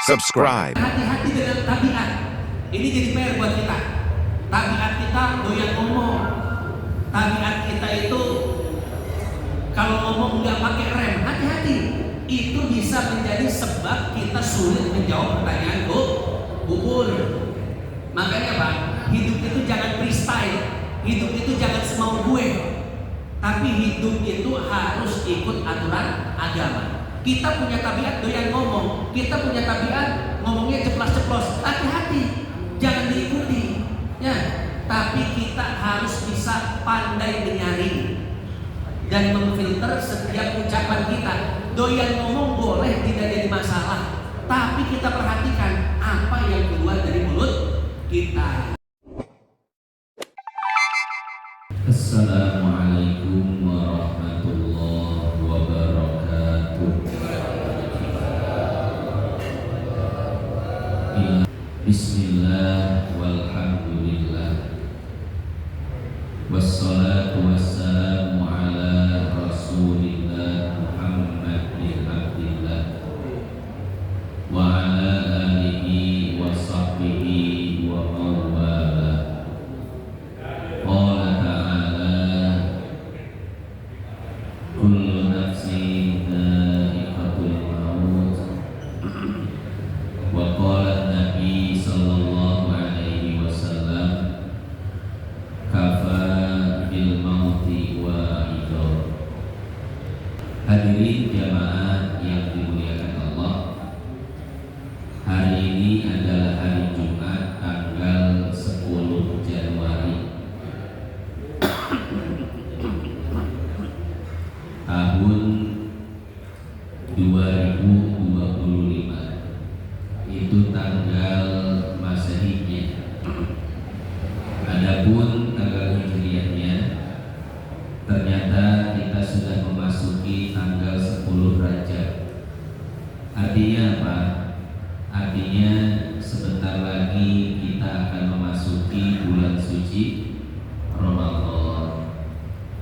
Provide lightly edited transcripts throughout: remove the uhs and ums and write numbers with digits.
subscribe. Hati-hati dengan tabiat. Ini jadi PR buat kita. Tabiat kita doyan ngomong. Tabiat kita itu kalau ngomong nggak pakai rem, hati-hati. Itu bisa menjadi sebab kita sulit menjawab pertanyaan kubur. Makanya Pak, hidup itu jangan freestyle. Hidup itu jangan semau gue. Tapi hidup itu harus ikut aturan agama. Kita punya tabiat doyan ngomong. Kita punya tabiat ngomongnya ceplas-ceplos. Hati-hati, jangan diikuti. Ya, tapi kita harus bisa pandai menyaring dan memfilter setiap ucapan kita. Doyan ngomong boleh, tidak jadi masalah. Tapi kita perhatikan apa yang keluar dari mulut kita. Assalamualaikum warahmatullahi wabarakatuh. Bismillah walhamdulillah, wassalatu wassalamu ala rasulillah Muhammad bin Abdillah wa ala alihi wa sahbihi wa mawala. Qala ta'ala kullu nafsin dha'iqatul maut. Wa qala Nabi sallallahu alaihi wasallam kafa bil mauti wa'idho. Hadirin jamaah yang dimuliakan Allah, hari ini adalah hari Jumat tanggal 10 Januari tahun 2025. Itu tanggal Masehinya. Adapun tanggal Hijriahnya, ternyata kita sudah memasuki tanggal 10 Rajab. Artinya apa? Artinya sebentar lagi kita akan memasuki bulan suci Ramadan.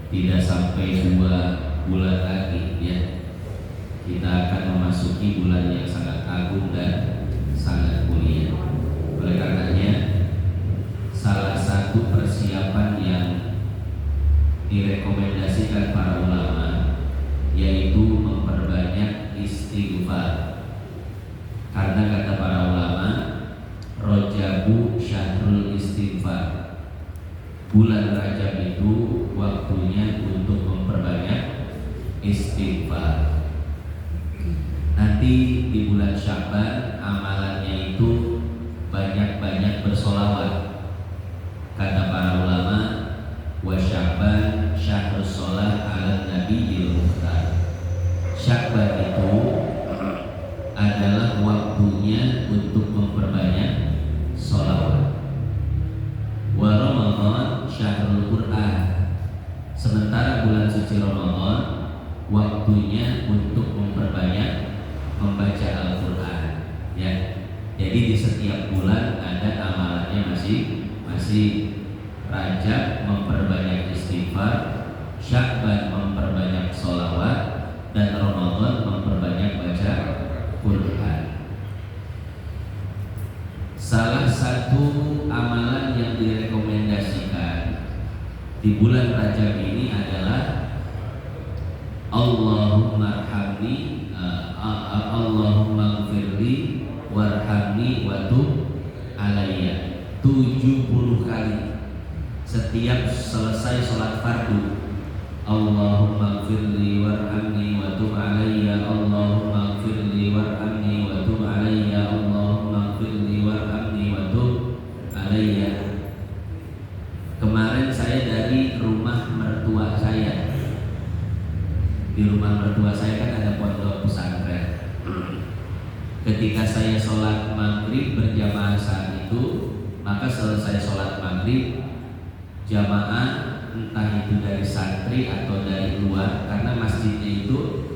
Tidak sampai 2 bulan lagi ya, kita akan memasuki bulan yang sangat agung dan sangat mulia. Oleh karenanya, salah satu persiapan yang direkomendasikan para ulama yaitu memperbanyak istighfar. Karena kata para ulama, Rajabu syahrul istighfar. Bulan Rajab itu waktunya untuk memperbanyak istighfar. Nanti di bulan Sya'ban amalannya itu banyak-banyak bersolawat. Kata para ulama, wa Sya'ban syahrus sholat ala nabiyil mukhtar. Sya'ban itu adalah waktunya untuk memperbanyak sholawat. Wa Ramadan syahrul Qur'an. Sementara bulan suci Ramadan waktunya untuk memperbanyak membaca Al-Quran ya. Jadi di setiap bulan ada amalannya masih. Rajab memperbanyak istighfar, Sya'ban memperbanyak sholawat, dan Ramadan memperbanyak baca Quran. Salah satu amalan yang direkomendasikan di bulan Rajab ini adalah Allahumma arhamni, Allahumma gfirli warhamni wa tub alayya. 70 kali setiap selesai sholat fardu. Allahumma gfirli warhamni wa tub alayya, Allahumma gfirli warhamni wa tub alayya, Allahumma gfirli warhamni wa tub alayya. Kemarin saya dari rumah mertua saya. Di rumah mertua saya kan ada pondok pesantren. Ketika saya sholat maghrib berjamaah saat itu, maka selesai sholat maghrib, jamaah entah itu dari santri atau dari luar, karena masjidnya itu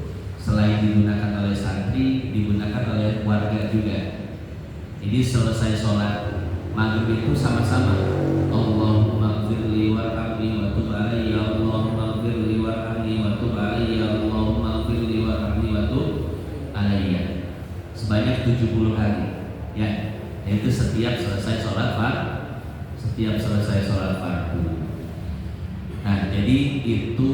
selain digunakan oleh santri, digunakan oleh warga juga. Jadi selesai sholat maghrib itu sama-sama Allahumma gfirli warhamni wa tub alayya, Allahumma gfirli warhamni wa tub alayya, Allahumma gfirli warhamni wa tub alayya. sebanyak 70 kali, ya, yaitu setiap selesai sholat fardu. Nah, jadi itu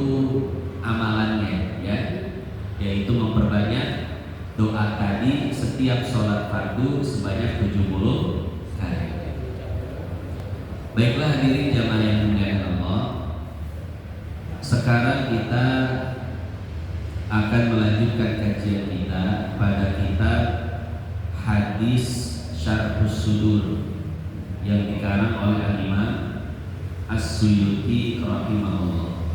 amalannya, ya, yaitu memperbanyak doa tadi setiap sholat fardu sebanyak 70 kali. Baiklah hadirin jamaah yang dimuliakan Allah, sekarang kita akan melanjutkan kajian kita pada kitab Hadis Syarhus Sudur yang dikarang oleh Imam As-Suyuti rahimahullah.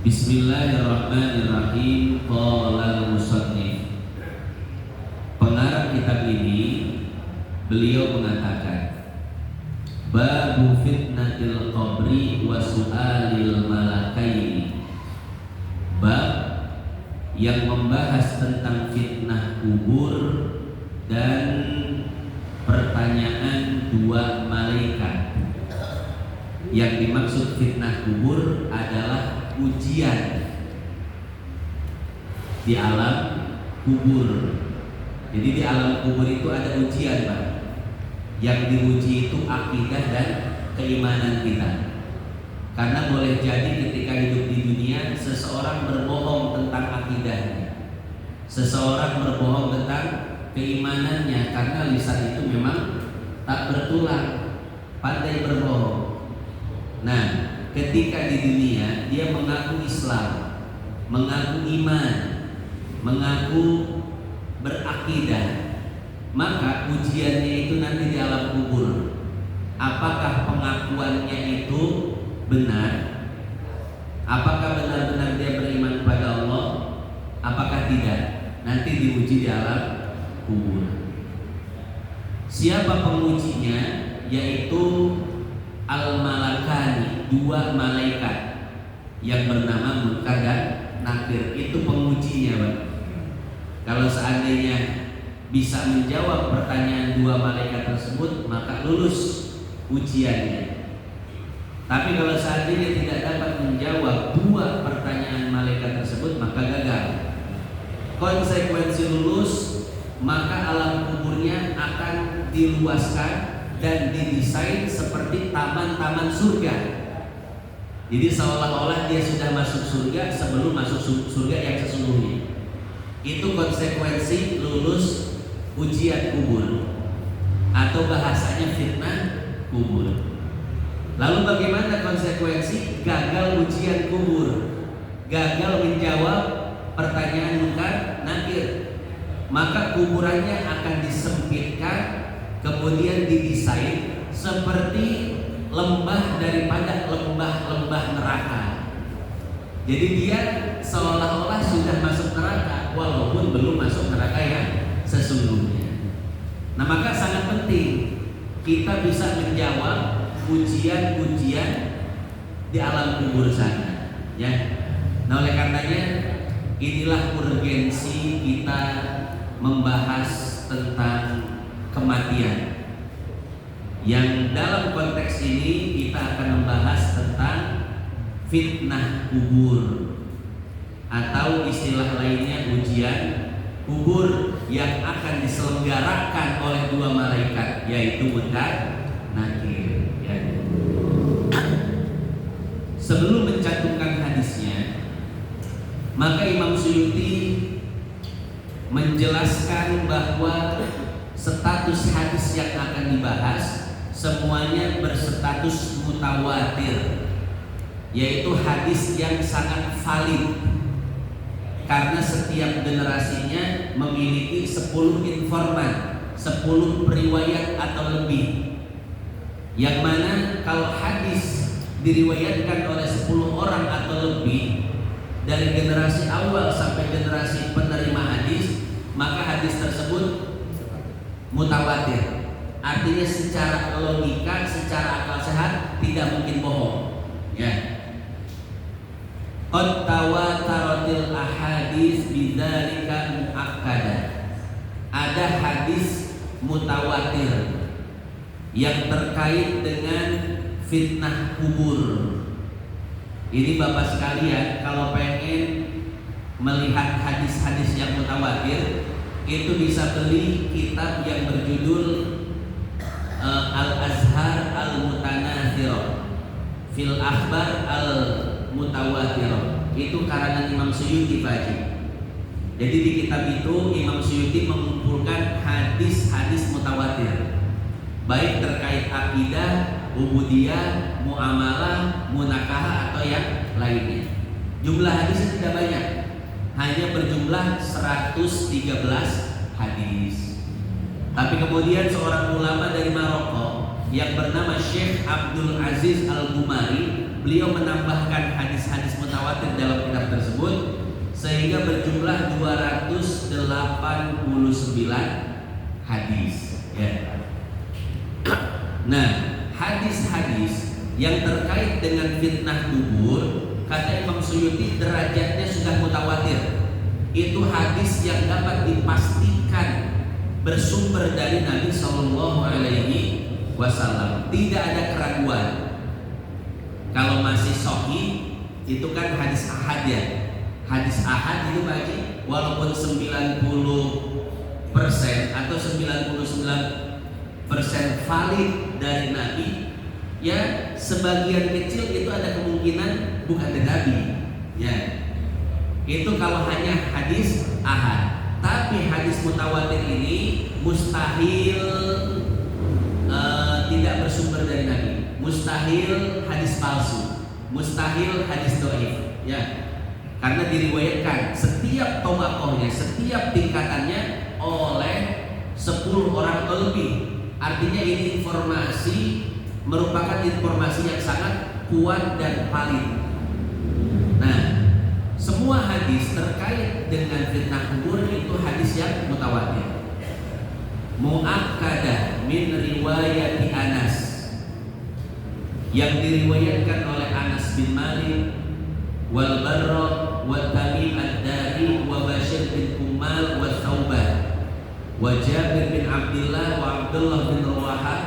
Bismillahirrahmanirrahim. Qala al-musannif, pengarang kitab ini beliau mengatakan, babu fitnatil qabri wa su'alil malakaini, bab yang membahas tentang fitnah kubur dan pertanyaan dua malaikat. Yang dimaksud fitnah kubur adalah ujian di alam kubur. Jadi di alam kubur itu ada ujian, Pak. Yang diuji itu akidah dan keimanan kita. Karena boleh jadi ketika hidup di dunia seseorang berbohong tentang akidahnya, seseorang berbohong tentang keimanannya, karena lisan itu memang tak bertulang, pandai berbohong. Nah, ketika di dunia dia mengaku Islam, mengaku iman, mengaku berakidah, maka ujiannya itu nanti di alam kubur. Apakah pengakuannya itu benar? Apakah benar-benar dia beriman pada Allah? Apakah tidak? Nanti diuji di alam kubur. Siapa pengujinya? Yaitu al-malakani, dua malaikat yang bernama Munkar dan Nakir. Itu pengujinya, Pak. Kalau seandainya bisa menjawab pertanyaan dua malaikat tersebut, maka lulus ujiannya. Tapi kalau seandainya tidak dapat menjawab dua pertanyaan malaikat tersebut, maka gagal. Konsekuensi lulus, maka alam kuburnya akan diluaskan dan didesain seperti taman-taman surga. Jadi seolah-olah dia sudah masuk surga sebelum masuk surga yang sesungguhnya. Itu konsekuensi lulus ujian kubur, atau bahasanya fitnah kubur. Lalu bagaimana konsekuensi gagal ujian kubur, gagal menjawab pertanyaan Munkar Nakir? Maka kuburannya akan disempitkan, kemudian didesain seperti lembah daripada lembah-lembah neraka. Jadi dia seolah-olah sudah masuk neraka walaupun belum masuk neraka yang sesungguhnya. Nah, maka sangat penting kita bisa menjawab ujian-ujian di alam kubur sana, ya. Nah, oleh karenanya inilah urgensi kita membahas tentang kematian. Yang dalam konteks ini kita akan membahas tentang fitnah kubur, atau istilah lainnya ujian kubur yang akan diselenggarakan oleh dua malaikat, yaitu Munkar Nakir. Ya. Sebelum mencantumkan hadisnya, maka Imam Suyuti menjelaskan bahwa status hadis yang akan dibahas semuanya berstatus mutawatir, yaitu hadis yang sangat valid, karena setiap generasinya memiliki 10 informan, 10 periwayat atau lebih. Yang mana kalau hadis diriwayatkan oleh 10 orang atau lebih dari generasi awal sampai generasi penerima hadis, maka hadis tersebut mutawatir. Artinya secara logika, secara akal sehat tidak mungkin bohong, ya. Qad tawataratil ahadits bidzalika muakkada. Ada hadis mutawatir yang terkait dengan fitnah kubur. Ini Bapak sekalian, kalau pengen melihat hadis-hadis yang mutawatir, itu bisa beli kitab yang berjudul Al-Azhar Al-Mutanathirah Fil Akhbar Al-Mutawatirah. Itu karangan Imam Suyuti, Pak Haji. Jadi di kitab itu Imam Suyuti mengumpulkan hadis-hadis mutawatir, baik terkait akidah, ubudiyah, muamalah, munakahah atau yang lainnya. Jumlah hadisnya tidak banyak, hanya berjumlah 113 hadis. Tapi kemudian seorang ulama dari Maroko yang bernama Syekh Abdul Aziz Al-Gumari, beliau menambahkan hadis-hadis mutawatir dalam kitab tersebut sehingga berjumlah 289 hadis, ya. Nah, hadis-hadis yang terkait dengan fitnah kubur, kata Imam Suyuti, derajatnya sudah mutawatir. Itu hadis yang dapat dipastikan bersumber dari Nabi Shallallahu Alaihi Wasallam, tidak ada keraguan. Kalau masih sahih itu kan hadis ahad, ya. Hadis ahad itu Pak Haji, walaupun 90% atau 99% valid dari Nabi, ya sebagian kecil itu ada kemungkinan bukan dari Nabi, ya. Itu kalau hanya hadis ahad. Tapi hadis mutawatir ini mustahil tidak bersumber dari Nabi, mustahil hadis palsu, mustahil hadis dhaif, ya. Karena diriwayatkan setiap tobakohnya, setiap tingkatannya oleh 10 orang atau lebih. Artinya ini informasi merupakan informasi yang sangat kuat dan valid. Nah, semua hadis terkait dengan fitnah kubur itu hadis yang mutawatir. Mu'akkadah min riwayati Anas, yang diriwayatkan oleh Anas bin Malik, wal Barra, wa Tamim ad-Dari, wa Bashir bin Kumal, wa Thauban, wa Jabir bin Abdullah, wa Abdullah bin Rawaha,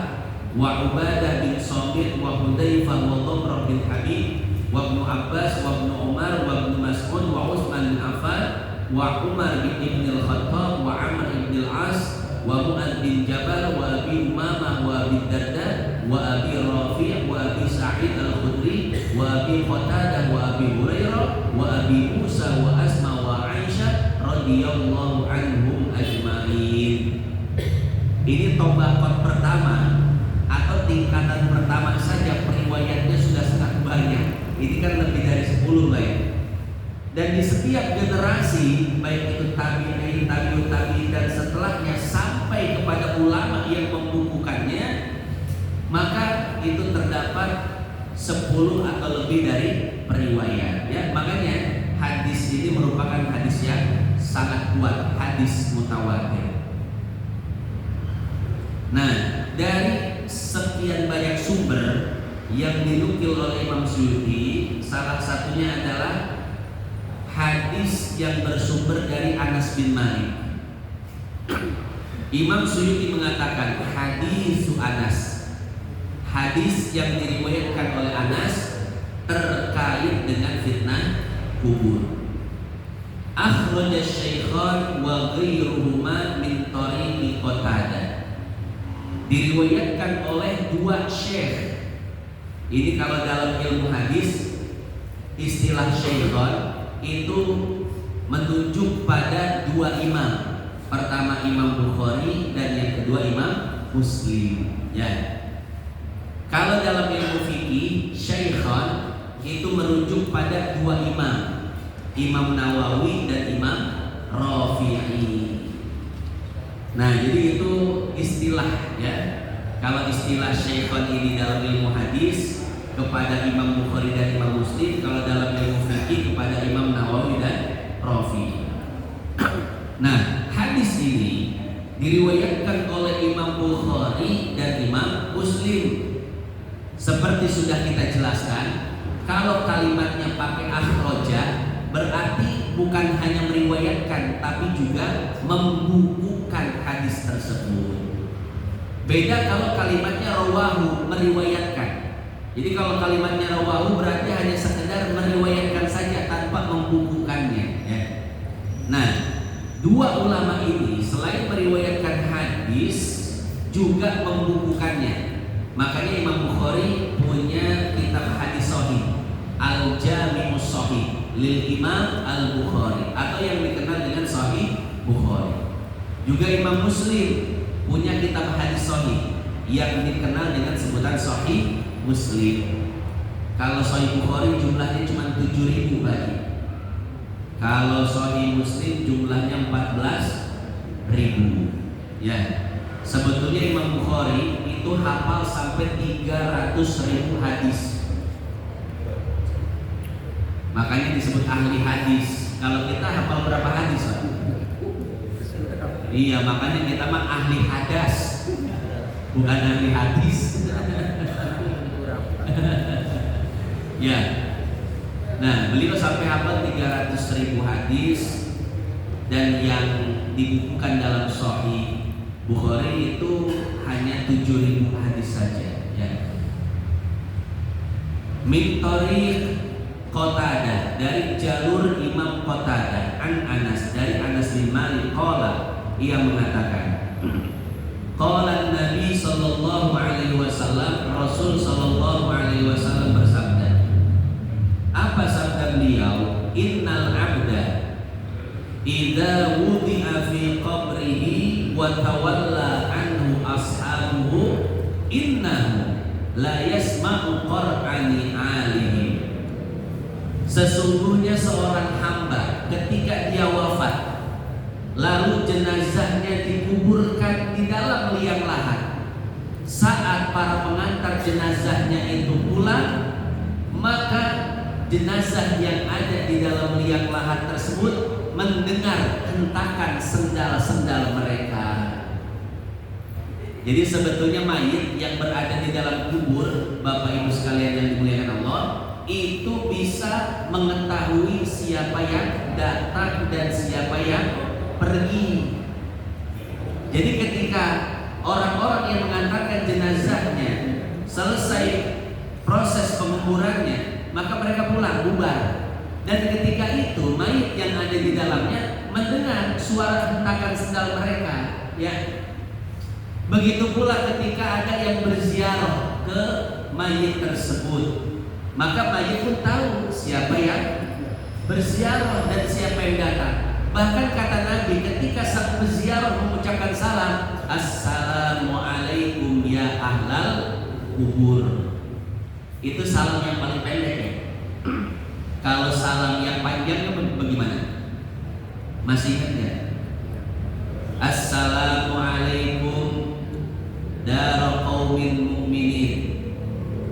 wa Ubadah bin Samit, wa Hudzaifah, wa Dhamrah bin Habib, wa Ibnu Abbas, wa Ibnu Umar, wa Ibnu Mas'ud, wa Utsman bin Affan, wa Umar bin Ibn al-Khattab, wa Amr bin al-As, wa Mu'adz bin Jabal, wa Abi Umamah, wa Abi Darda, wa Abi Rafi', wa Abi Sa'id al-Khudri, wa Abi Qatadah, wa Abi Hurairah, wa Abi Musa, wa Asma, wa Aisyah radhiyallahu anhum ajma'in. Ini tabaqat pertama atau tingkatan pertama saja, periwayatnya sudah sangat banyak. Ini kan lebih dari 10 lah, ya. Dan di setiap generasi, baik itu tabi'in, tabi'ut tabi'in dan setelahnya sampai kepada ulama yang membukukannya, maka itu terdapat 10 atau lebih dari periwayat, ya. Makanya hadis ini merupakan hadis yang sangat kuat, hadis mutawatir. Nah, dari sekian banyak sumber yang dinukil oleh Imam Suyuti, salah satunya adalah hadis yang bersumber dari Anas bin Malik. Imam Suyuti mengatakan hadis Anas, hadis yang diriwayatkan oleh Anas terkait dengan fitnah kubur. Akhraja Syaikhan wa ghairuhuma min tariqi Qatadah. Diriwayatkan oleh dua syekh. Ini kalau dalam ilmu hadis istilah Syaikhan itu menunjuk pada dua imam. Pertama Imam Bukhari dan yang kedua Imam Muslim, ya. Kalau dalam ilmu fikih, Syaikhan itu merujuk pada dua imam, Imam Nawawi dan Imam Rafi'i. Nah, jadi itu istilah, ya. Kalau istilah Syaikhan ini dalam ilmu hadis kepada Imam Bukhari dan Imam Muslim, kalau dalam ilmu fikih kepada Imam Nawawi dan Rafi'i. Nah, hadis ini diriwayatkan oleh Imam Bukhari dan Imam Muslim. Seperti sudah kita jelaskan, kalau kalimatnya pakai akhraja berarti bukan hanya meriwayatkan tapi juga membukukan hadis tersebut. Beda kalau kalimatnya rawahu, meriwayatkan. Jadi kalau kalimatnya rawahu berarti hanya sekedar meriwayatkan saja tanpa membukukannya, ya. Nah, Dua ulama ini selain meriwayatkan hadis juga membukukannya. Makanya Imam Bukhari punya kitab hadis sahih, Al-Jami'us Sahih lil Imam Al-Bukhari, atau yang dikenal dengan Sahih Bukhari. Juga Imam Muslim punya kitab hadis sahih yang dikenal dengan sebutan Sahih Muslim. Kalau Sahih Bukhari jumlahnya cuma 7.000 bagi. Kalau Sahih Muslim jumlahnya 14.000. Ya. Sebetulnya Imam Bukhari itu hafal sampai 300.000 hadis. Makanya disebut ahli hadis. Kalau kita hafal berapa hadis, Pak? Iya, makanya kita mah ahli hadas, bukan ahli hadis. Ya. Nah, beliau sampai hafal 300.000 hadis, dan yang dibukukan dalam Sahih Bukhari itu hanya 7.000 hadis saja. Ya. Min tariq Qatadah, dari jalur Imam Qatadah, an Anas, dari Anas bin Malik qala, ia mengatakan, qala Nabi sallallahu alaihi wasallam, Rasul sallallahu alaihi wasallam bersabda. Apa sabda beliau? Innal abda idza wudi'a fi qabrihi wa tawalla anhu ashabuhu innahu la yasma'u qur'ani alihi. Sesungguhnya seorang hamba ketika dia wafat, lalu jenazahnya dikuburkan di dalam liang lahat, saat para pengantar jenazahnya itu pulang, maka jenazah yang ada di dalam liang lahat tersebut mendengar hentakan sendal-sendal mereka. Jadi sebetulnya mayit yang berada di dalam kubur, Bapak Ibu sekalian yang dimuliakan Allah, itu bisa mengetahui siapa yang datang dan siapa yang pergi. Jadi ketika orang-orang yang mengantarkan jenazahnya selesai proses penguburannya, maka mereka pulang bubar. Dan ketika itu mayit yang ada di dalamnya mendengar suara hentakan sendal mereka. Ya. Begitu pula ketika ada yang berziarah ke mayit tersebut, maka mayit pun tahu siapa yang berziarah dan siapa yang datang. Bahkan kata Nabi ketika saat berziarah mengucapkan salam, Assalamualaikum ya ahlal kubur. Itu salam yang paling pendek ya. Kalau salam yang panjangnya bagaimana? Masih ingat ya? Assalamualaikum dar qaumin mu'minin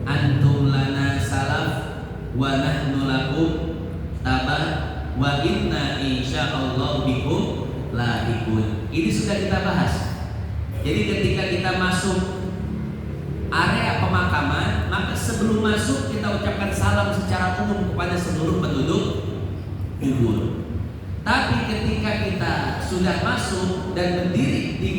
antum lana salaf wa nahnu lakum tabah wa inna insyaallah bikum lahiqun. Ini sudah kita bahas. Jadi ketika kita masuk area pemakaman, maka sebelum masuk kita ucapkan salam secara umum kepada seluruh penduduk kubur. Tapi ketika kita sudah masuk dan berdiri di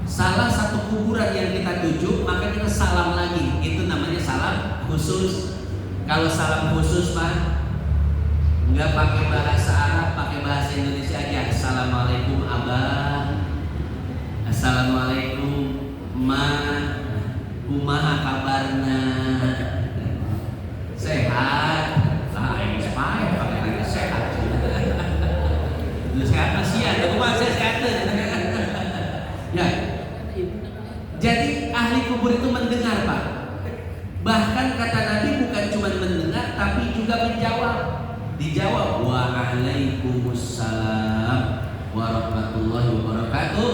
salah satu kuburan yang kita tuju, maka kita salam lagi. Itu namanya salam khusus. Kalau salam khusus Pak, nggak pakai bahasa Arab, pakai bahasa Indonesia aja. Assalamualaikum abah, assalamualaikum ma, kumaha kabarna, sehat. Nah, ini supaya pakai sehat. Sehat masih ada, kumaha sehat. Ya. Jadi ahli kubur itu mendengar Pak. Bahkan kata Nabi bukan cuma mendengar, tapi juga menjawab. Dijawab waalaikumsalam warahmatullahi wabarakatuh.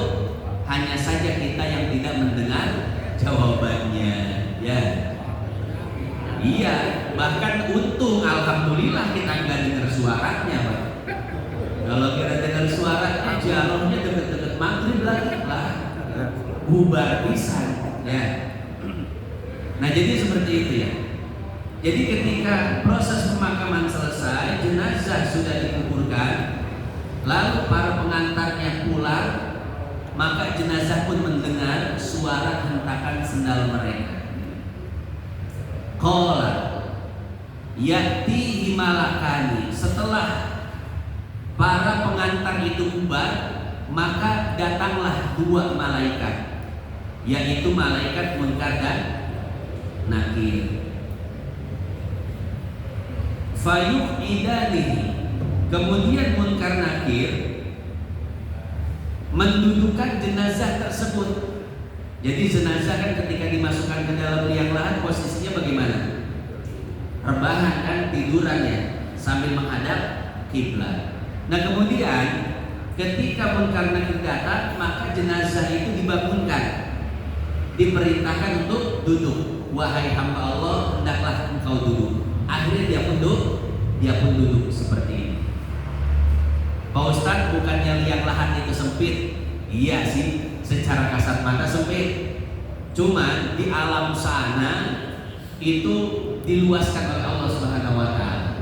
Hanya saja kita yang tidak mendengar jawabannya. Ya. Iya. Bahkan untung alhamdulillah kita nggak dengar suaranya Pak. Kalau kita dengar suara jalannya deket-deket maghrib lagi lah. Bubar pisan ya. Nah jadi seperti itu ya. Jadi ketika proses pemakaman selesai, jenazah sudah dikuburkan, lalu para pengantarnya pulang, maka jenazah pun mendengar suara hentakan sendal mereka. Qala ya'ti malakani, setelah para pengantar itu bubar, maka datanglah dua malaikat, yaitu malaikat Munkar dan Nakir. Fayu'idanihi, kemudian Munkar Nakir mendudukan jenazah tersebut. Jadi jenazah kan ketika dimasukkan ke dalam liang lahat posisinya bagaimana? Rebahan kan, tidurannya sambil menghadap kiblat. Nah kemudian ketika Munkar Nakir datang, maka jenazah itu dibangunkan, diperintahkan untuk duduk. Wahai hamba Allah, hendaklah engkau duduk. Akhirnya dia pun duduk seperti ini. Pak Ustadz, bukannya liang lahat itu sempit? Iya sih, secara kasat mata sempit. Cuman di alam sana itu diluaskan oleh Allah Subhanahu wa taala.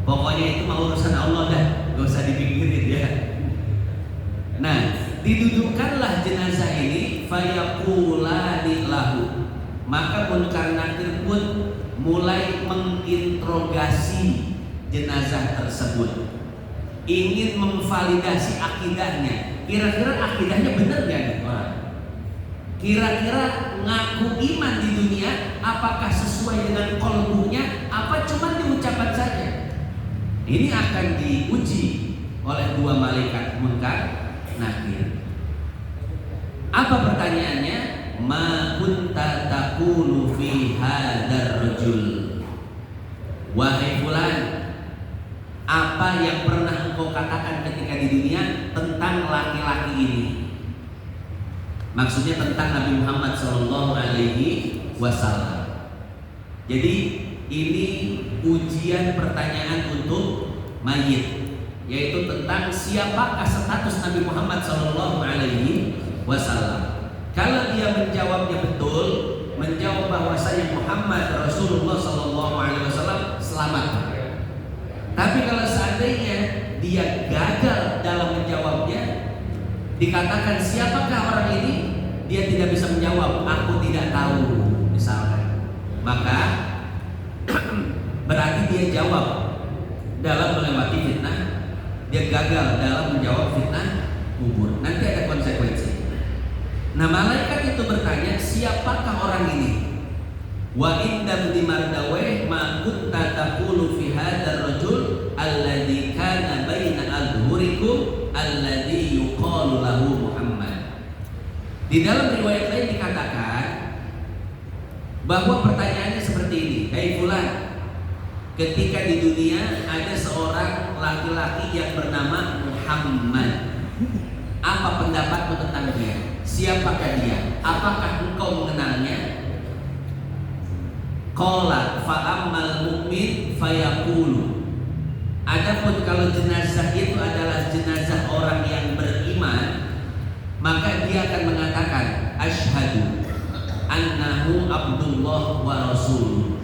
Pokoknya itu mau urusan Allah dah, gak usah dipikirin ya. Nah, didudukkanlah jenazah ini, fayaqulani lahu. Maka Munkar Nakir pun mulai menginterogasi jenazah tersebut, ingin memvalidasi akidahnya. Kira-kira akidahnya benar gak nih orang? Kira-kira ngaku iman di dunia, apakah sesuai dengan qalbunya, apa cuma diucapkan saja? Ini akan diuji oleh dua malaikat Munkar Nakir. Apa pertanyaannya? Ma kunta taqulu fi hadzal rajul. Wahai fulan, apa yang pernah engkau katakan ketika di dunia tentang laki-laki ini? Maksudnya tentang Nabi Muhammad SAW. Jadi ini ujian pertanyaan untuk mayit, yaitu tentang siapakah status Nabi Muhammad SAW. Kalau dia menjawabnya betul, menjawab bahwasanya Muhammad Rasulullah SAW, selamat. Tapi kalau seandainya dia gagal dalam menjawabnya, dikatakan siapakah orang ini, dia tidak bisa menjawab, aku tidak tahu misalkan, maka berarti dia jawab dalam melewati fitnah, dia gagal dalam menjawab fitnah kubur. Nanti ada konsekuensi. Nah malaikat itu bertanya, siapakah orang ini? Wa indam di Mardaweh ma kunta taqulu fi hadzal rajul alladzi kana baina adhurikum alladzi yuqalu lahu Muhammad. Di dalam riwayat lain dikatakan bahwa pertanyaannya seperti ini. Hei fulan, ketika di dunia ada seorang laki-laki yang bernama Muhammad, apa pendapatmu tentang dia? Siapakah dia? Apakah engkau mengenalnya? Qala fa ammal mu'min fayaqulu. Adapun kalau jenazah itu adalah jenazah orang yang beriman, maka dia akan mengatakan asyhadu annahu abdullah wa rasuluh.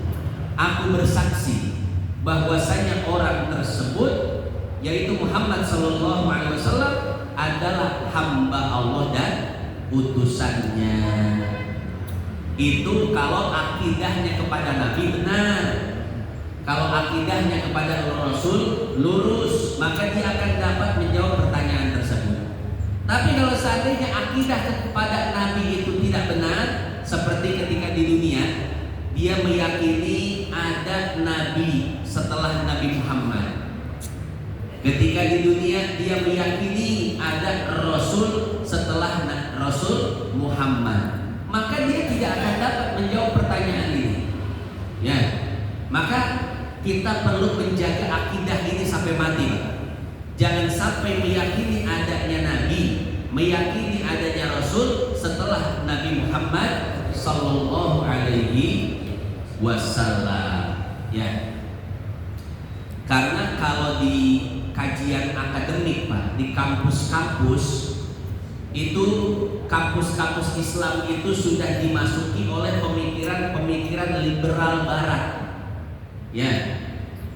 Aku bersaksi bahwasanya orang tersebut, yaitu Muhammad sallallahu alaihi wasallam, adalah hamba Allah dan utusannya. Itu kalau akidahnya kepada Nabi benar. Kalau akidahnya kepada Rasul lurus, maka dia akan dapat menjawab pertanyaan tersebut. Tapi kalau seandainya akidah kepada Nabi itu tidak benar, seperti ketika di dunia dia meyakini ada Nabi setelah Nabi Muhammad, ketika di dunia dia meyakini ada Rasul setelah Rasul Muhammad, maka dia tidak akan dapat menjawab pertanyaan ini. Ya, maka kita perlu menjaga akidah ini sampai mati, Pak. Jangan sampai meyakini adanya Nabi, meyakini adanya Rasul setelah Nabi Muhammad Sallallahu Alaihi Wasallam. Ya, karena kalau di kajian akademik, Pak, di kampus-kampus itu, kampus-kampus Islam itu sudah dimasuki oleh pemikiran-pemikiran liberal Barat. Ya,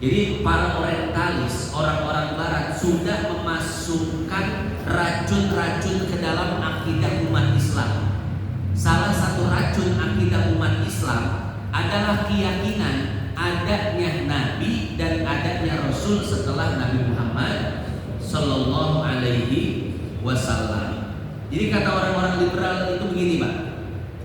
jadi para orientalis, orang-orang Barat sudah memasukkan racun-racun ke dalam akidah umat Islam. Salah satu racun akidah umat Islam adalah keyakinan adanya Nabi dan adanya Rasul setelah Nabi Muhammad Sallallahu Alaihi Wasallam. Jadi kata orang-orang liberal itu begini, Pak.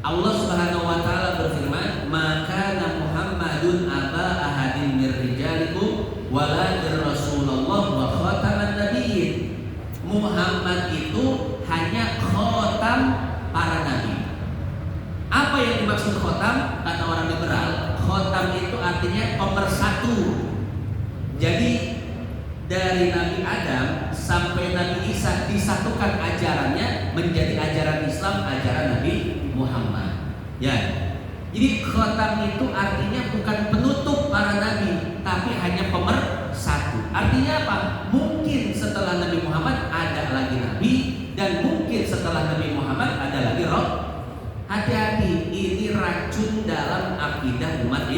Allah Subhanahu wa taala berfirman, "Maka Muhammadun aba ahadin mir rijalikum walakin Rasulullah wa khataman nabiyyin." Muhammad itu hanya khatam para nabi. Apa yang dimaksud khatam? Kata orang liberal, khatam itu artinya pemersatu. Jadi dari Nabi Adam sampai Nabi Isa disatukan ajarannya menjadi ajaran Islam, ajaran Nabi Muhammad. Ya. Jadi khatam itu artinya bukan penutup para nabi, tapi hanya pemersatu. Artinya apa? Mungkin setelah Nabi Muhammad ada lagi nabi, dan mungkin setelah Nabi Muhammad ada lagi roh. Hati-hati, ini racun dalam akidah umat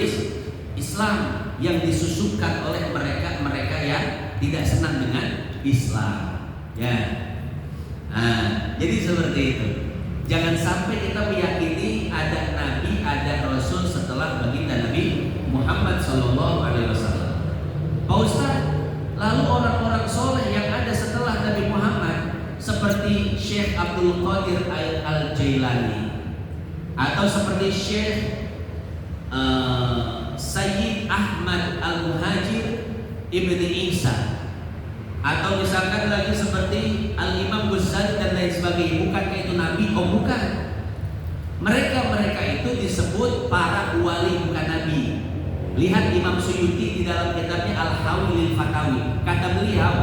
Islam yang disusupkan oleh mereka yang tidak senang dengan Islam. Ya. Nah, jadi seperti itu. Jangan sampai kita meyakini ada nabi, ada rasul setelah baginda Nabi Muhammad SAW. Pak Ustaz, lalu orang-orang soleh yang ada setelah Nabi Muhammad seperti Syekh Abdul Qadir Al-Jailani atau seperti Syekh Sayyid Ahmad Al-Muhajir Ibni Isa, atau misalkan lagi seperti Al-Imam Ghazali dan lain sebagainya. Bukankah itu nabi? Oh bukan. Mereka itu disebut para wali, bukan nabi. Lihat Imam Suyuti di dalam kitabnya Al-Hawi lil Fatawi. Kata beliau,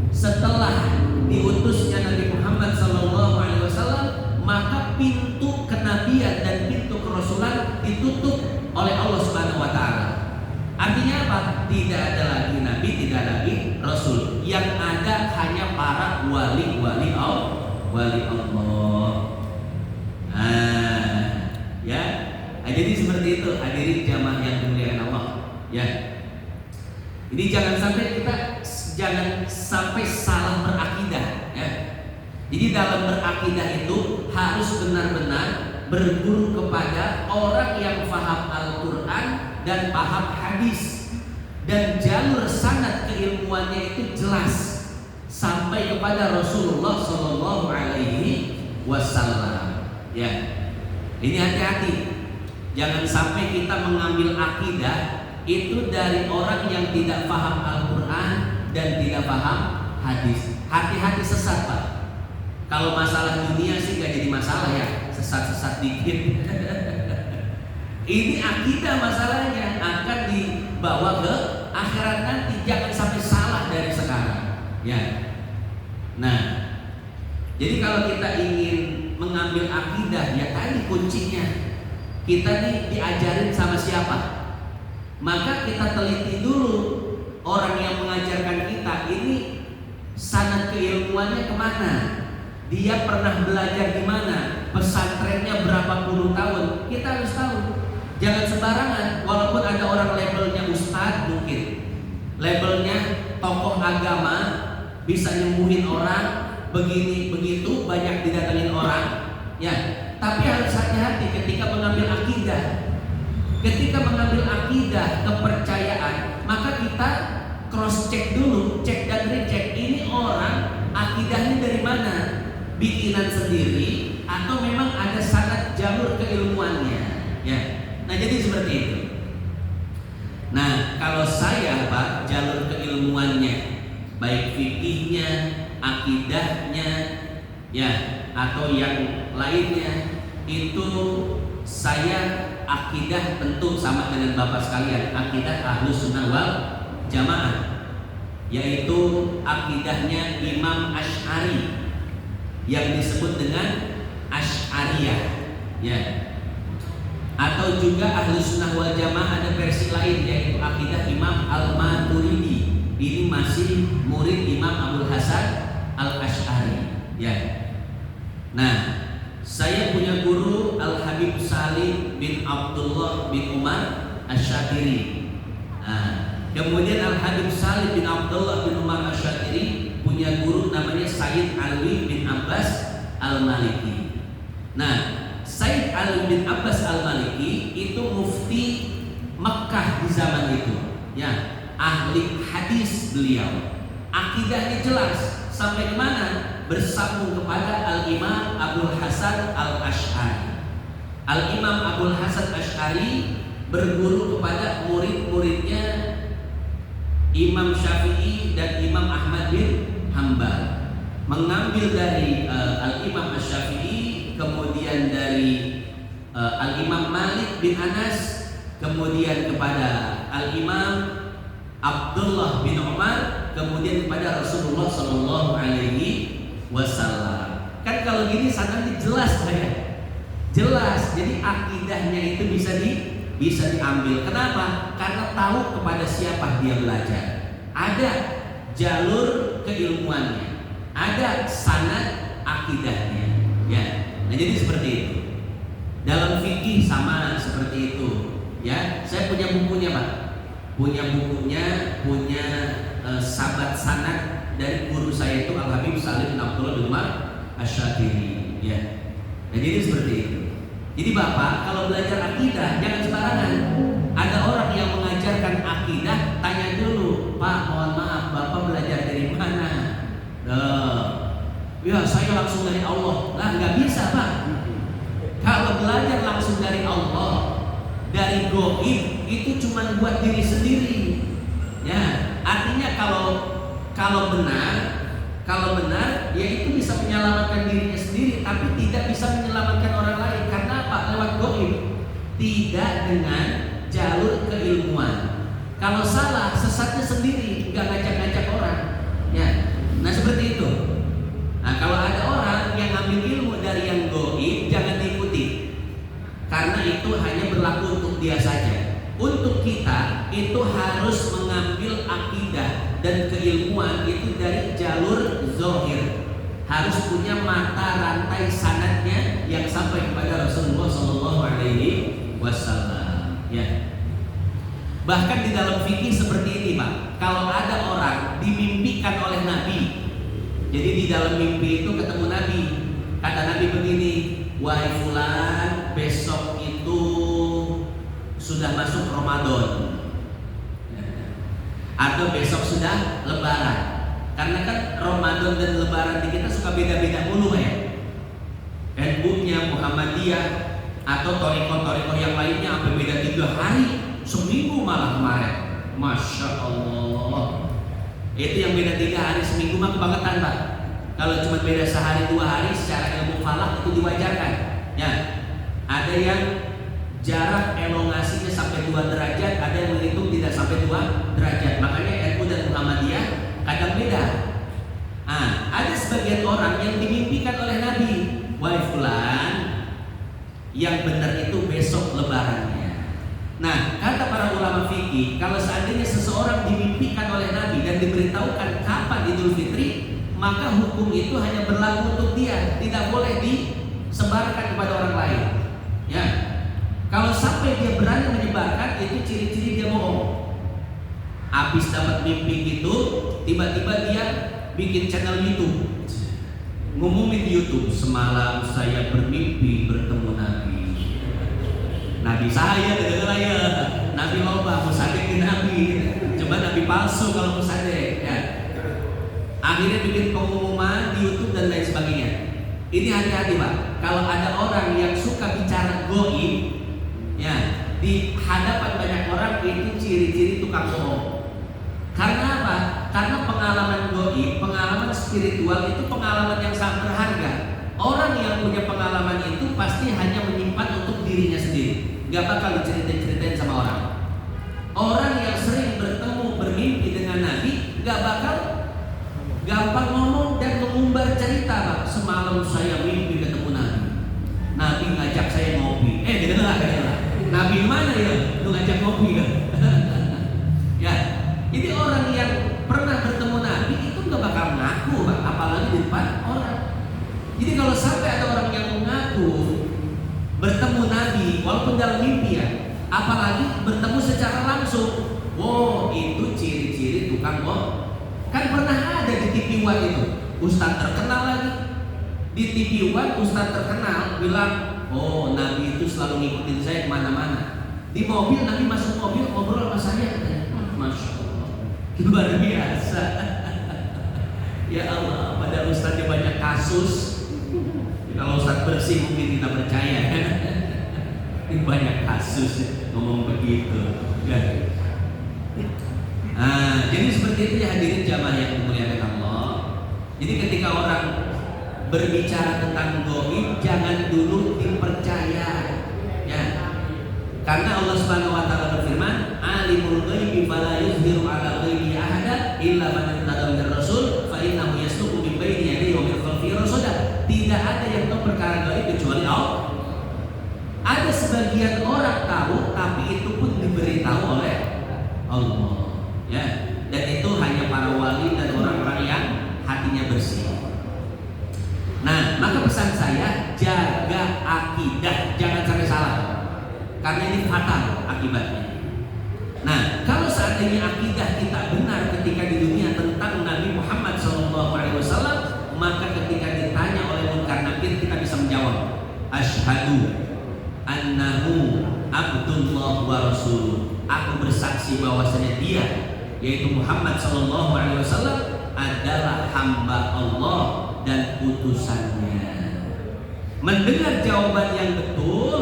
setelah diutusnya Nabi Muhammad SAW, maka pintu kenabian dan pintu kerasulan ditutup oleh Allah Subhanahu wa taala. Artinya apa? Tidak ada lagi nabi, tidak ada lagi rasul. Yang ada hanya para wali Allah. Ya. Jadi seperti itu, hadirin jamaah yang dimuliakan Allah. Ya. Ini jangan sampai salah berakidah, ya. Jadi dalam berakidah itu harus benar-benar berguru kepada orang yang paham Al-Quran dan paham hadis, dan jalur sanad keilmuannya itu jelas sampai kepada Rasulullah Shallallahu Alaihi Wasallam. Ya, ini hati-hati, jangan sampai kita mengambil akidah itu dari orang yang tidak paham Al-Quran dan tidak paham hadis. Hati-hati sesat, Pak. Kalau masalah dunia sih gak jadi masalah ya, sesat-sesat dikit. Ini akidah masalahnya akan dibawa ke akhirat nanti. Jangan sampai salah dari sekarang. Ya. Nah, jadi kalau kita ingin mengambil akidah, ya tadi kuncinya kita nih diajarin sama siapa. Maka kita teliti dulu orang yang mengajarkan kita ini sanad keilmuannya kemana. Dia pernah belajar di mana, pesantrennya berapa puluh tahun. Kita harus tahu. Jangan sembarangan. Walaupun ada orang labelnya ustadz, mungkin labelnya tokoh agama, bisa nyembuhin orang, begini begitu, banyak didatengin orang. Ya, tapi harus hati-hati ketika mengambil akidah. Ketika mengambil akidah, kepercayaan, maka kita cross check dulu, cek dan recheck. Ini orang akidahnya dari mana? Bikinan sendiri atau memang ada sanad jalur keilmuannya, ya. Nah, jadi seperti itu. Nah, kalau saya, Pak, jalur keilmuannya baik fikihnya, akidahnya, ya, atau yang lainnya, itu saya akidah tentu sama dengan Bapak sekalian, akidah Ahlus Sunnah wal Jamaah, yaitu akidahnya Imam Asy'ari yang disebut dengan Asy'ariyah, ya. Atau juga Ahlus Sunnah wal Jamaah ada versi lain, yaitu akidah Imam Al-Maturidi. Ini masih murid Imam Abdul Hasan Al-Asy'ari, ya. Nah, saya punya guru Al-Habib Salim bin Abdullah bin Umar Asy-Syatiri. Nah, kemudian Al-Habib Salim bin Abdullah bin Umar Asy-Syatiri punya guru namanya Sayyid Alwi bin Abbas Al-Maliki. Nah, Sayyid Alwi bin Abbas Al-Maliki itu mufti Mekkah di zaman itu, ya, ahli hadis beliau, akidahnya jelas sampai kemana? Bersambung kepada Al-Imam Abul Hasan Al-Asy'ari. Al-Imam Abul Hasan Asy'ari berguru kepada murid-muridnya Imam Syafi'i dan Imam Ahmad bin Hambal. Mengambil dari Al-Imam Asy-Syafi'i, kemudian dari Al-Imam Malik bin Anas, kemudian kepada Al-Imam Abdullah bin Umar, kemudian kepada Rasulullah Sallallahu Alaihi Wasallam. Kan kalau gini sanadnya jelas saya, jelas. Jadi akidahnya itu bisa diambil. Kenapa? Karena tahu kepada siapa dia belajar. Ada jalur keilmuannya, ada sanad akidahnya. Ya, nah jadi seperti itu. Dalam fikih sama seperti itu. Ya, saya punya bukunya Pak. Punya bukunya, punya sahabat sanad dari guru saya itu Al Habib Salim bin Abdullah bin Umar Asy-Syatiri. Ya. Nah, jadi seperti itu. Jadi Bapak kalau belajar akidah jangan sembarangan. Ada orang yang mengajarkan akidah, tanya dulu, Pak, mohon maaf, Bapak belajar dari mana? Ya saya langsung dari Allah. Lah nggak bisa Pak. Kalau belajar langsung dari Allah, dari goib, itu cuma buat diri sendiri. Ya, artinya kalau benar, ya itu bisa menyelamatkan dirinya sendiri, tapi tidak bisa menyelamatkan orang lain. Karena apa? Lewat goib, tidak dengan jalur keilmuan. Kalau salah, sesatnya sendiri, nggak ngajak-ngajak orang. Ya, nah seperti itu. Nah kalau ada orang yang ngambil ilmu dari yang goib, jangan diikuti, karena itu hanya berlaku untuk dia saja. Untuk kita itu harus mengambil akidah dan keilmuan itu dari jalur zahir. Harus punya mata rantai sanadnya yang sampai kepada Rasulullah Sallallahu Alaihi Wasallam. Ya. Bahkan di dalam fikih seperti ini Pak. Kalau ada orang dimimpikan oleh Nabi, jadi di dalam mimpi itu ketemu Nabi, kata Nabi begini, wahai fulan, besok itu sudah masuk Ramadan, atau besok sudah Lebaran. Karena kan Ramadan dan Lebaran di kita suka beda-beda mulu ya. NU-nya, Muhammadiyah, atau toriko-toriko yang lainnya sampai beda 3 hari, seminggu malah kemarin. Masya Allah. Itu yang beda 3 hari seminggu mah kebangetan Pak. Kalau cuma beda sehari 2 hari secara ilmu falak itu diwajarkan. Ya, ada yang jarak elongasinya sampai 2 derajat, ada yang menghitung tidak sampai 2 derajat. Makanya NU dan Muhammadiyah kadang beda. Ada sebagian orang yang dimimpikan oleh Nabi, wahai fulan, yang benar itu besok lebarannya. Nah, kata para ulama fikih, kalau seandainya seseorang dimimpikan oleh Nabi dan diberitahukan kapan Idul Fitri, maka hukum itu hanya berlaku untuk dia, tidak boleh disebarkan kepada orang lain. Ya. Kalau sampai dia berani menyebarkan, itu ciri-ciri dia bohong. Habis dapat mimpi gitu, tiba-tiba dia bikin channel YouTube, ngumumin di YouTube, semalam saya bermimpi bertemu Nabi. Nabi saya dengar ya, Nabi loba, musadekin Nabi. Coba Nabi palsu kalau musadek. Ya. Akhirnya bikin pengumuman di YouTube dan lain sebagainya. Ini hati-hati Pak. Kalau ada orang yang suka bicara goib, ya, di hadapan banyak orang, itu ciri-ciri tukang bohong. Karena apa? Karena pengalaman goib, pengalaman spiritual itu pengalaman yang sangat berharga. Orang yang punya pengalaman itu pasti hanya menyimpan untuk dirinya sendiri, gak bakal diceritain sama orang. Orang yang sering bertemu bermimpi dengan Nabi gak bakal gampang ngomong dan mengumbar cerita Pak. Semalam saya mimpi ketemu Nabi. Nabi ngajak saya ngopi. Dengar. Nabi mana ya? Lu ngajak ngopi kan? Ya. Jadi orang yang pernah bertemu Nabi itu gak bakal ngaku Pak, apalagi di depan orang. Jadi kalau sampai ada orang yang mengaku bertemu Nabi walaupun dalam mimpi ya, apalagi bertemu secara langsung, wow, itu ciri-ciri tukang bohong. Kan pernah ada di TV One itu, ustadz terkenal lagi. Di TV One ustadz terkenal bilang, oh Nabi itu selalu ngikutin saya kemana-mana. Di mobil Nabi masuk mobil ngobrol sama saya, Masya Allah, luar biasa. Ya Allah, pada Ustaznya banyak kasus. Kalau Ustaz bersih mungkin kita percaya. Ini banyak kasus ngomong begitu. Ya. Jadi seperti itu ya hadirin jamaah yang dimuliakan Allah. Jadi ketika orang berbicara tentang gaib, jangan dulu dipercaya. Ya. Karena Allah Subhanahu wa taala berfirman, "Alimul ghaibi fala yuzhiru 'ala ghaibi ahada illa man irtada min rasul fa innahu yasluku min baini yadayhi wa min khalfihi rasada." Tidak ada yang tahu perkara gaib kecuali Allah. Ada sebagian orang tahu, tapi itu pun diberitahu oleh Allah. Ya, dan itu hanya para wali dan orang-orang yang hatinya bersih. Nah, maka pesan saya, jaga akidah, jangan sampai salah. Karena ini fatal akibatnya. Nah, kalau seandainya akidah kita benar ketika di dunia tentang Nabi Muhammad SAW, maka ketika ditanya oleh munkar nakir kita bisa menjawab, asyhadu annahu abdullah wa rasuluh. Aku bersaksi bahwasanya dia, yaitu Muhammad SAW, adalah hamba Allah dan utusannya. Mendengar jawaban yang betul,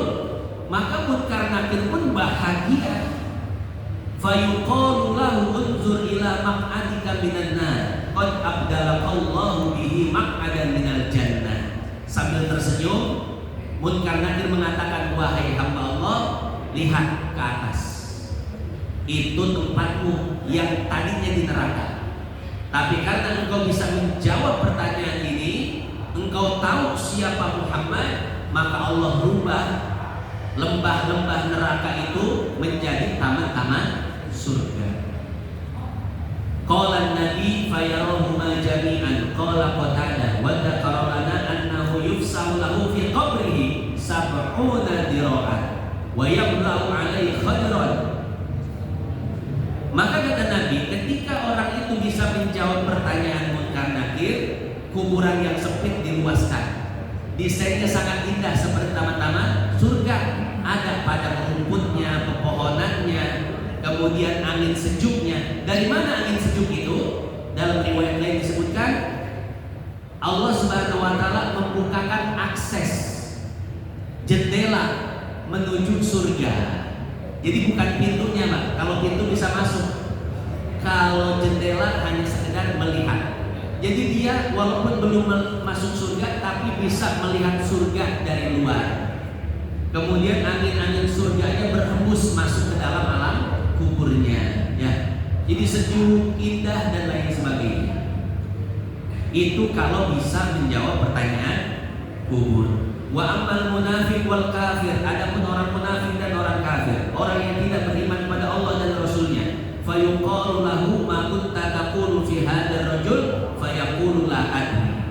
maka munkar nakir pun bahagia. Fayuqalu lahu unzur ila maq'adika minan nar qad abdalaqallahu bihi maq'adan minal jannah. Sambil tersenyum, munkar nakir mengatakan, wahai hamba Allah, lihat ke atas. Itu tempatmu yang tadinya di neraka. Tapi karena engkau bisa menjawab pertanyaan ini, engkau tahu siapa Muhammad, maka Allah rubah lembah-lembah neraka itu menjadi taman-taman surga. Qala Nabi fayarahuma jami'an qala Qatadah wa dzakara lana annahu yufsahu lahu fi qabrihi sab'una dira'an wa yamla'u 'alaihi khadran. Maka kata Nabi, ketika orang itu bisa menjawab pertanyaan munkar nakir, kuburan yang sempit diluaskan. Desainnya sangat indah seperti taman-taman surga. Ada padang rumputnya, pepohonannya, kemudian angin sejuknya. Dari mana angin sejuk itu? Dalam riwayat lain disebutkan Allah Subhanahu wa taala membukakan akses jendela menuju surga. Jadi bukan pintunya, Pak. Kalau pintu bisa masuk. Kalau jendela hanya sekedar melihat. Jadi dia walaupun belum masuk surga, tapi bisa melihat surga dari luar. Kemudian angin-angin surganya berhembus masuk ke dalam alam kuburnya, ya. Jadi sejuk, indah dan lain sebagainya. Itu kalau bisa menjawab pertanyaan kubur. Wa ammal munafiq wal kafir, adapun orang munafik dan orang kafir, orang yang tidak beriman kepada Allah dan Rasulnya, fayuqalu lahu ma kunta taqulu fi hadzal rajul fayaqulu la adri.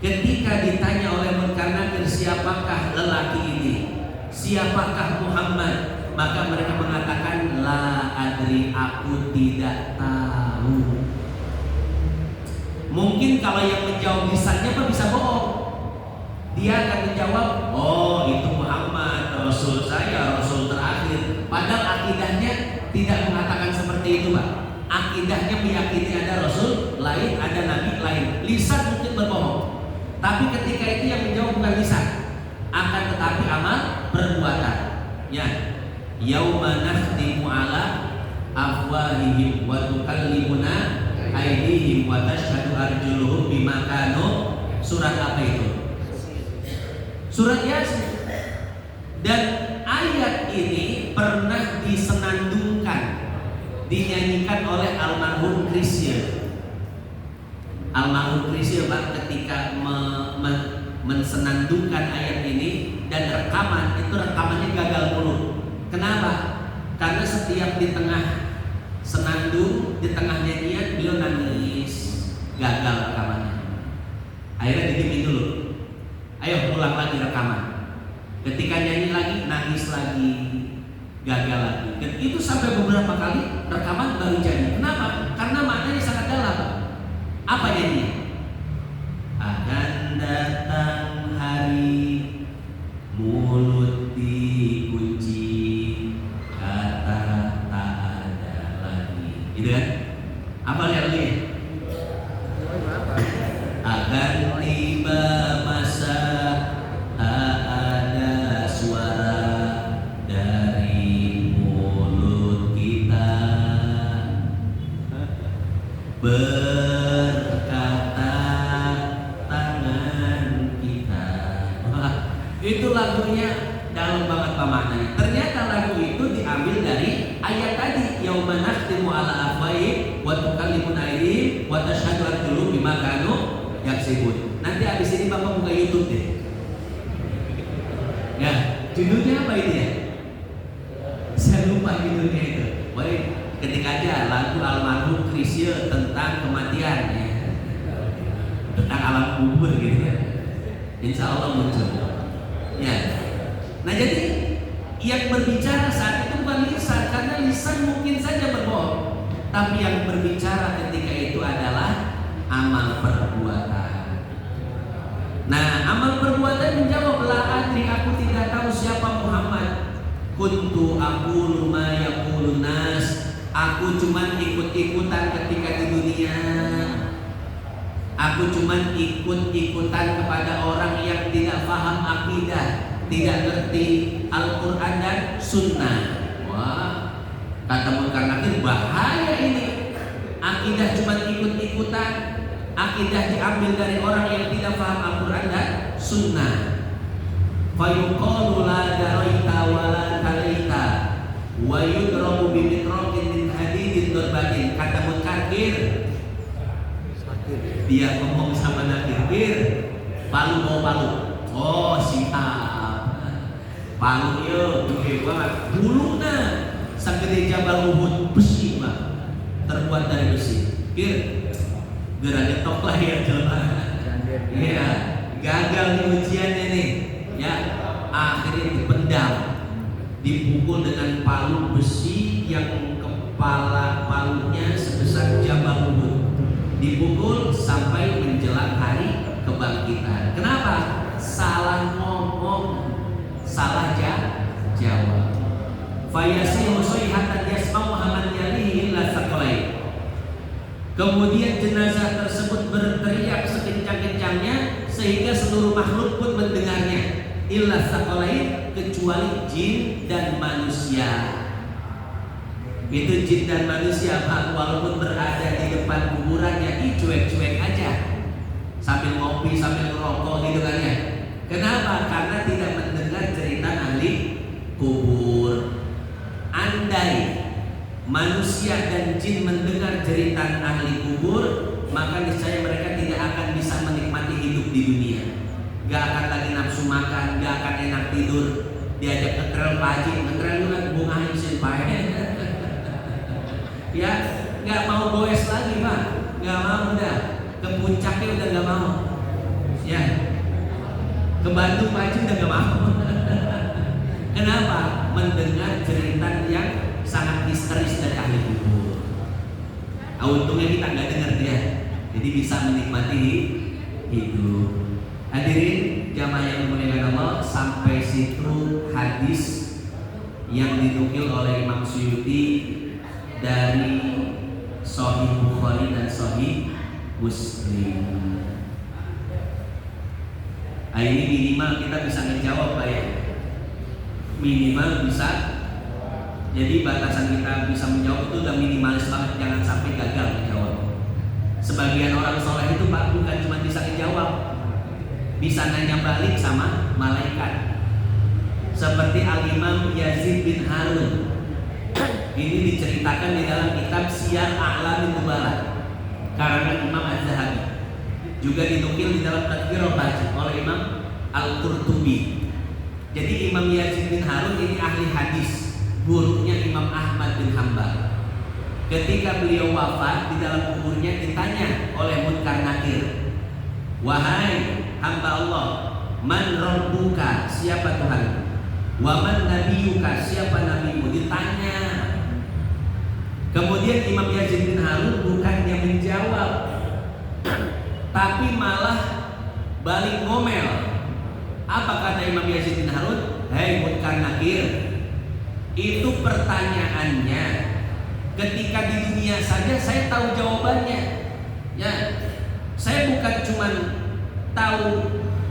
Ketika ditanya oleh munkar nakir siapakah lelaki ini, siapakah Muhammad, maka mereka mengatakan la adri, aku tidak tahu. Mungkin kalau yang menjawab lisannya apa bisa bohong. Dia akan menjawab, oh itu Muhammad, Rasul saya, Rasul terakhir. Padahal akidahnya tidak mengatakan seperti itu, Pak. Akidahnya meyakini ada Rasul lain, ada Nabi lain. Lisan mungkin berbohong, tapi ketika itu yang menjawab bukan lisan, akan tetapi amal perbuatan. Ya, yauma nakhtimu ala afwahihim wa tukallimuna aydihim wa tashhadu arjuluhum bima kanu. Surat apa itu? Surat Yasin. Dan ayat ini pernah disenandungkan, dinyanyikan oleh almarhum Chrisye. Almarhum Chrisye, Pak, ketika mensenandungkan ayat ini dan rekaman, itu rekamannya gagal mulu. Kenapa? Karena setiap di tengah senandung, di tengah nyanyian beliau nangis, gagal rekamannya. Akhirnya didiemin dulu. Ayo ulang lagi rekaman. Ketika nyanyi lagi, nangis lagi, gagal lagi. Dan itu sampai beberapa kali rekaman baru jadi. Kenapa? Karena maknanya sangat dalam. Apa nyanyi? Akan datang hari mulut dikunci, kata tak ada lagi. Gitu kan? Apa lihat lagi? Itu lagunya dalam banget maknanya. Ternyata lagu itu diambil dari ayat tadi, yauma nakhtimu ala afwahihim wa tukallimuna aydihim wa tashhadu arjuluhum bima kanu yaksibun. Nanti habis ini Bapak buka YouTube deh. Ya, judulnya apa itu ya? Saya lupa judulnya itu. Baik, ketik aja lagu almarhum Chrisye tentang kematian ya. Tentang alam kubur gitu ya. Insya Allah muncul. Ya. Nah jadi yang berbicara saat itu bukan lisan, karena lisan mungkin saja berbohong, tapi yang berbicara ketika itu adalah amal perbuatan. Nah, amal perbuatan menjawab, la adri, aku tidak tahu siapa Muhammad. Kuntu aqulu ma yaqulun nas, aku cuman ikut-ikutan ketika di dunia. Aku cuman ikut-ikutan kepada orang yang tidak paham akidah, tidak ngerti Al-Quran dan Sunnah. Wah, kata Munkar Nakir, bahaya ini. Akidah cuman ikut-ikutan, akidah diambil dari orang yang tidak paham Al-Quran dan Sunnah. Fayuqalu la daraita wa la talaita wa yudrabu bimitrokin min hadidin durbatin. Kata Munkar Nakir, dia ngomong sama Nakir, palu mau palu. Oh siap, palu yo gede banget, bulunya segede Jabal Uhud, besi mah, terbuat dari besi. Kir, gerak getok lah ya coba. Ya, gagal di ujiannya nih. Ya, akhirnya dipendam, dipukul dengan palu besi yang kepala palunya sebesar Jabal Uhud. Dipukul sampai menjelang hari kebangkitan. Kenapa? Salah ngomong, salah jawab. Fayasihu sayhatan yasma'u man yalihi illa thaqalain. Kemudian jenazah tersebut berteriak sekencang-kencangnya sehingga seluruh makhluk pun mendengarnya. Illa thaqalain, kecuali jin dan manusia. Itu jin dan manusia, walaupun berada di depan kuburannya, cuek-cuek aja, sambil ngopi, sambil ngerokok gitu kan ya. Kenapa? Karena tidak mendengar cerita ahli kubur. Andai manusia dan jin mendengar cerita ahli kubur, maka niscaya mereka tidak akan bisa menikmati hidup di dunia. Gak akan lagi nafsu makan, gak akan enak tidur. Diajak ke trail pagi, ngetrail dulu kan bunga hasil pakai. Ya, nggak mau goes lagi Pak, nggak mau udah, ke puncaknya udah nggak mau. Ya, ke Bandung Pak udah nggak mau. Kenapa? Mendengar cerita yang sangat histeris dari ahli kubur. Untungnya kita nggak dengar dia, jadi bisa menikmati hidup. Hadirin jamaah yang dimuliakan Allah, sampai situ hadis yang dinukil oleh Imam Suyuti dari Sahih Bukhari dan Sahih Muslim. Nah, ini minimal kita bisa ngejawab Pak ya. Minimal bisa. Jadi batasan kita bisa menjawab itu udah minimalis banget, jangan sampai gagal menjawab. Sebagian orang soleh itu Pak bukan cuma bisa ngejawab, bisa nanya balik sama malaikat. Seperti Al-Imam Yazid bin Harun. Ini diceritakan di dalam kitab Siyar A'lamin Nubala karangan Imam Az-Zahabi. Juga dinukil di dalam Tadhkirul Baji oleh Imam Al-Qurtubi. Jadi Imam Yazid bin Harun ini ahli hadis, gurunya Imam Ahmad bin Hanbal. Ketika beliau wafat, di dalam kuburnya ditanya oleh Munkar Nakir, wahai hamba Allah, man rabbuka, siapa Tuhan? Wa man nabiyuka, siapa nabimu? Ditanya. Kemudian Imam Yazid bin Harun bukannya menjawab, tapi malah balik ngomel. Apa kata Imam Yazid bin Harun? Hei Munkar Nakir, itu pertanyaannya ketika di dunia saja saya tahu jawabannya. Ya, saya bukan cuma tahu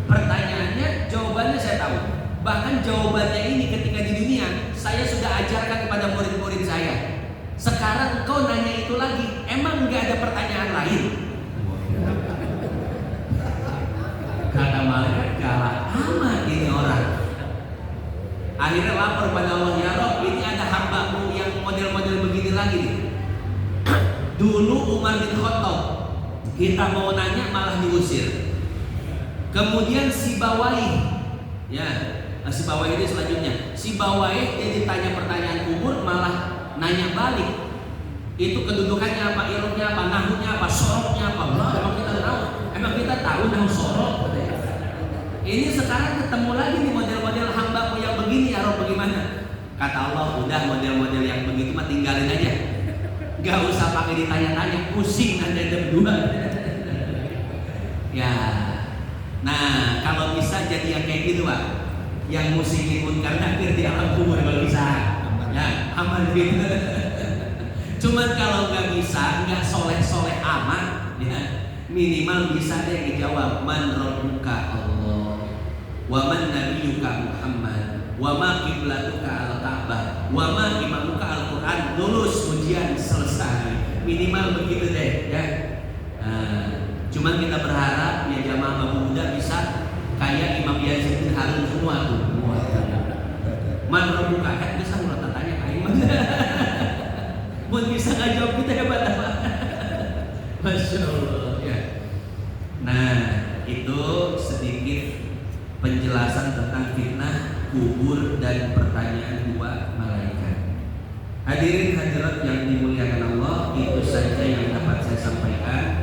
pertanyaannya, jawabannya saya tahu. Bahkan jawabannya ini ketika di dunia saya sudah ajarkan kepada murid-murid saya. Sekarang kau nanya itu lagi, emang nggak ada pertanyaan lain? Kata malaikat, galak amat ini orang. Akhirnya lapor pada Allah, ya Rob, ini ada hambamu yang model-model begini lagi nih. Dulu Umar bin Khattab, kita mau nanya malah diusir. Kemudian si Bawaih, ya, si Bawaih ini selanjutnya. Si Bawaih dia ditanya pertanyaan kubur malah nanya balik. Itu kedudukannya apa, ilmunya apa, nahunya apa, soroknya apa. Emang kita tahu nahu sorok? Ini sekarang ketemu lagi nih model-model hambamu yang begini, ya Rob, bagaimana? Kata Allah, udah model-model yang begitu mah tinggalin aja. Gak usah pakai ditanya-tanya, pusing anda berdua. Ya, nah kalau bisa jadi yang kayak gitu Pak, yang musikin munkar nakir di alam kubur kalau bisa, ya aman gitu. Cuman kalau nggak bisa, nggak soleh-soleh amat, ya minimal bisa deh dijawab, man rabbuka Allah, wa man nabiyyuka Muhammad, wa ma qiblatuka al-Ka'bah, wa ma imamuka al-Quran. Lulus ujian selesai, minimal begitu deh ya. Cuman kita berharap ya jamaah Babu Muda bisa kayak Imam Yazid bin Harun semua tuh. Man rabbuka, kan bisa mulai tanya kayak Imam. Buat bisa nggak jawab kita hebat apa? Masya Allah ya. Nah itu sedikit penjelasan tentang fitnah kubur dan pertanyaan dua malaikat. Hadirin hadirat yang dimuliakan Allah, itu saja yang dapat saya sampaikan.